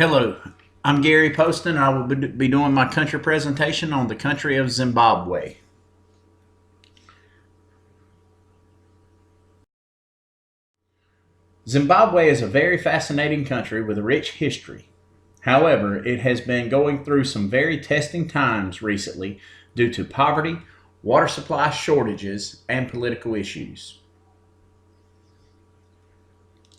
Hello, I'm Gary Poston. I will be doing my country presentation on the country of Zimbabwe. Zimbabwe is a very fascinating country with a rich history. However, it has been going through some very testing times recently due to poverty, water supply shortages, and political issues.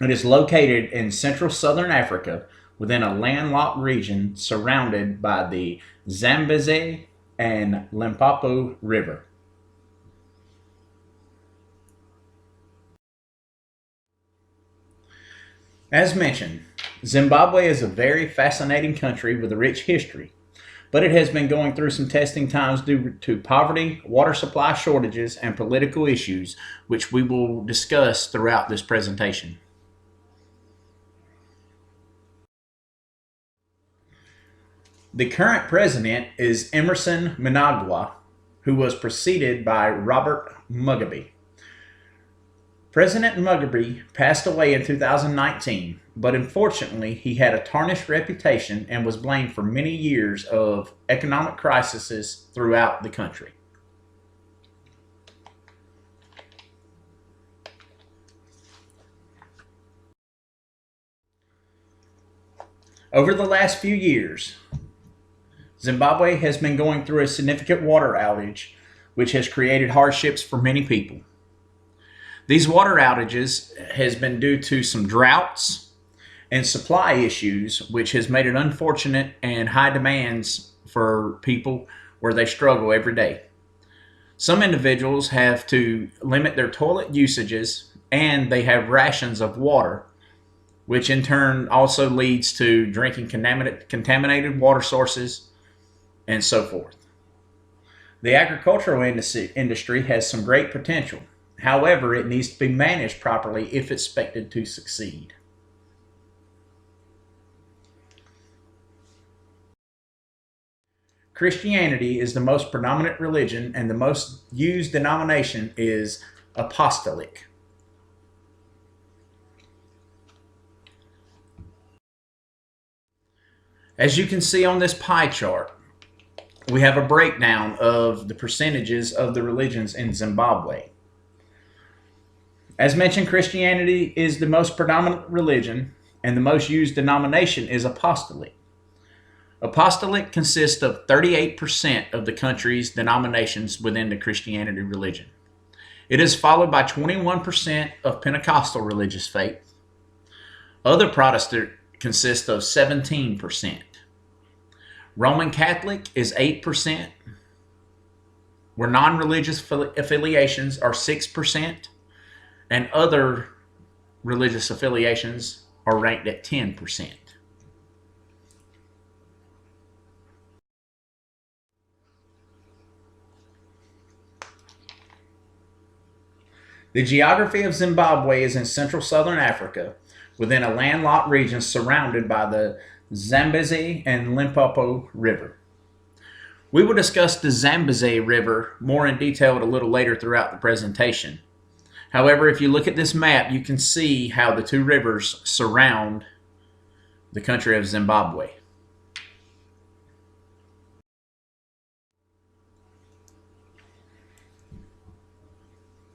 It is located in central southern Africa within a landlocked region surrounded by the Zambezi and Limpopo River. As mentioned, Zimbabwe is a very fascinating country with a rich history, but it has been going through some testing times due to poverty, water supply shortages, and political issues, which we will discuss throughout this presentation. The current president is Emerson Mnangagwa, who was preceded by Robert Mugabe. President Mugabe passed away in 2019, but unfortunately he had a tarnished reputation and was blamed for many years of economic crises throughout the country. Over the last few years, Zimbabwe has been going through a significant water outage, which has created hardships for many people. These water outages has been due to some droughts and supply issues, which has made it unfortunate and high demands for people where they struggle every day. Some individuals have to limit their toilet usages and they have rations of water, which in turn also leads to drinking contaminated water sources and so forth. The agricultural industry has some great potential. However, it needs to be managed properly if expected to succeed. Christianity is the most predominant religion, and the most used denomination is apostolic. As you can see on this pie chart, we have a breakdown of the percentages of the religions in Zimbabwe. As mentioned, Christianity is the most predominant religion, and the most used denomination is apostolic. Apostolic consists of 38% of the country's denominations within the Christianity religion. It is followed by 21% of Pentecostal religious faith. Other Protestant consist of 17%. Roman Catholic is 8%, where non-religious affiliations are 6%, and other religious affiliations are ranked at 10%. The geography of Zimbabwe is in central southern Africa, within a landlocked region surrounded by the Zambezi and Limpopo River. We will discuss the Zambezi River more in detail a little later throughout the presentation. However, if you look at this map, you can see how the two rivers surround the country of Zimbabwe.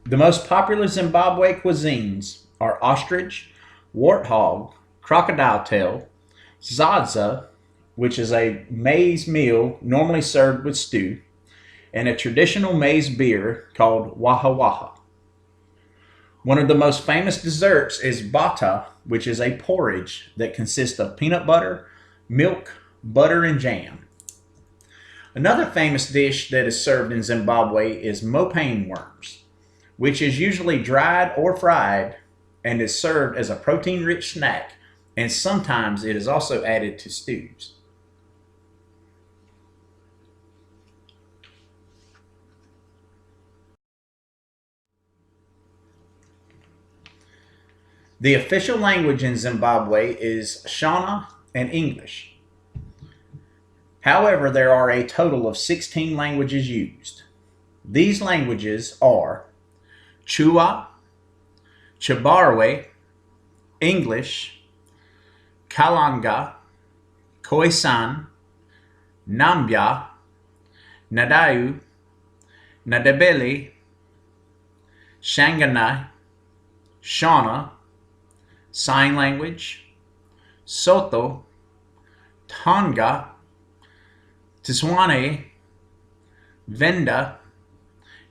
The most popular Zimbabwe cuisines are ostrich, warthog, crocodile tail, zadza, which is a maize meal normally served with stew, and a traditional maize beer called waha waha. One of the most famous desserts is bata, which is a porridge that consists of peanut butter, milk, butter, and jam. Another famous dish that is served in Zimbabwe is mopane worms, which is usually dried or fried and is served as a protein-rich snack, and sometimes it is also added to stews. The official language in Zimbabwe is Shona and English. However, there are a total of 16 languages used. These languages are Chua, Chibarwe, English, Kalanga, Khoisan, Nambia, Nadayu, Ndebele, Shangana, Shona, Sign Language, Soto, Tonga, Tswana, Venda,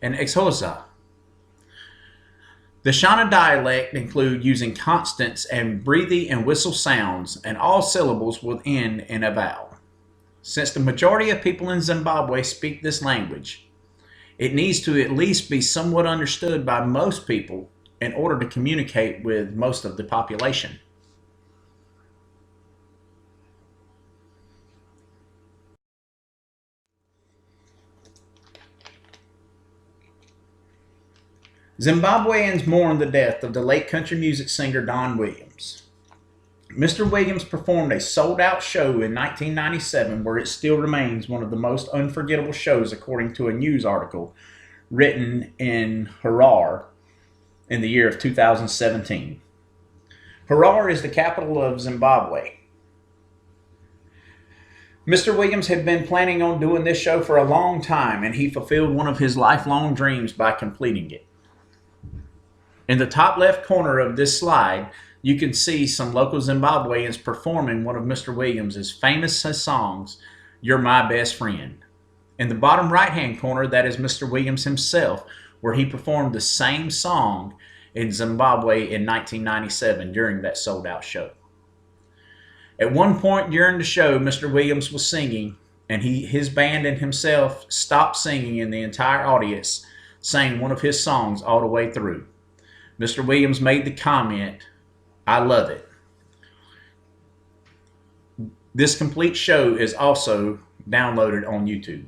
and Xhosa. The Shona dialect include using consonants and breathy and whistle sounds, and all syllables will end in a vowel. Since the majority of people in Zimbabwe speak this language, it needs to at least be somewhat understood by most people in order to communicate with most of the population. Zimbabweans mourn the death of the late country music singer Don Williams. Mr. Williams performed a sold-out show in 1997 where it still remains one of the most unforgettable shows according to a news article written in Harare in the year of 2017. Harare is the capital of Zimbabwe. Mr. Williams had been planning on doing this show for a long time, and he fulfilled one of his lifelong dreams by completing it. In the top left corner of this slide, you can see some local Zimbabweans performing one of Mr. Williams' famous songs, You're My Best Friend. In the bottom right-hand corner, that is Mr. Williams himself, where he performed the same song in Zimbabwe in 1997 during that sold-out show. At one point during the show, Mr. Williams was singing, and his band and himself stopped singing, and the entire audience sang one of his songs all the way through. Mr. Williams made the comment, "I love it." This complete show is also downloaded on YouTube.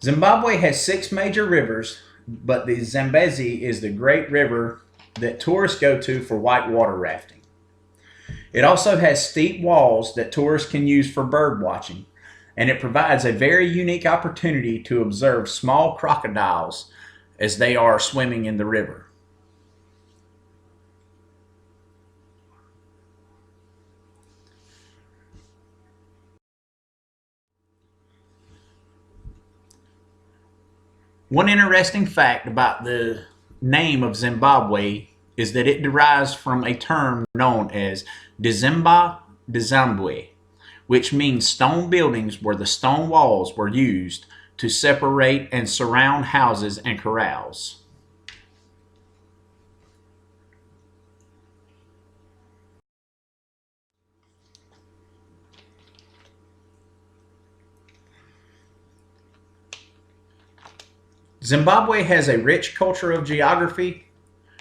Zimbabwe has 6 major rivers, but the Zambezi is the great river that tourists go to for whitewater rafting. It also has steep walls that tourists can use for bird watching, and it provides a very unique opportunity to observe small crocodiles as they are swimming in the river. One interesting fact about the name of Zimbabwe is that it derives from a term known as Dizimba Dizambwe, which means stone buildings where the stone walls were used to separate and surround houses and corrals. Zimbabwe has a rich culture of geography,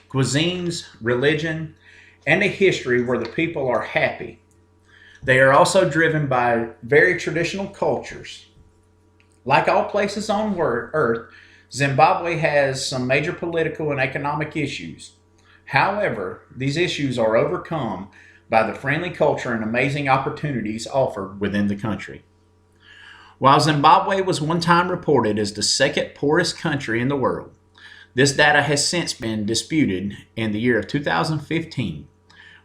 cuisines, religion, and a history where the people are happy. They are also driven by very traditional cultures. Like all places on Earth, Zimbabwe has some major political and economic issues. However, these issues are overcome by the friendly culture and amazing opportunities offered within the country. While Zimbabwe was one time reported as the second poorest country in the world, this data has since been disputed in the year of 2015,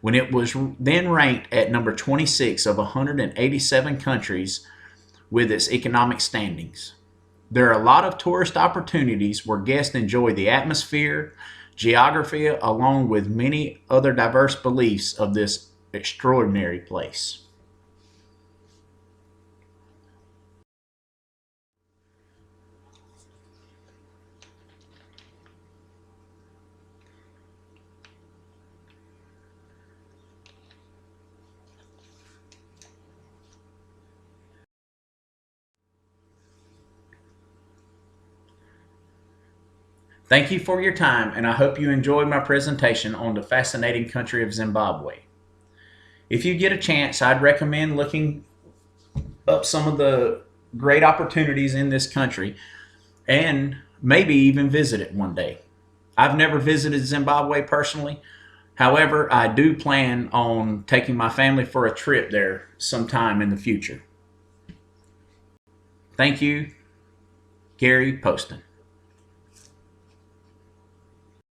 when it was then ranked at number 26 of 187 countries with its economic standings. There are a lot of tourist opportunities where guests enjoy the atmosphere, geography, along with many other diverse beliefs of this extraordinary place. Thank you for your time, and I hope you enjoyed my presentation on the fascinating country of Zimbabwe. If you get a chance, I'd recommend looking up some of the great opportunities in this country and maybe even visit it one day. I've never visited Zimbabwe personally. However, I do plan on taking my family for a trip there sometime in the future. Thank you, Gary Poston.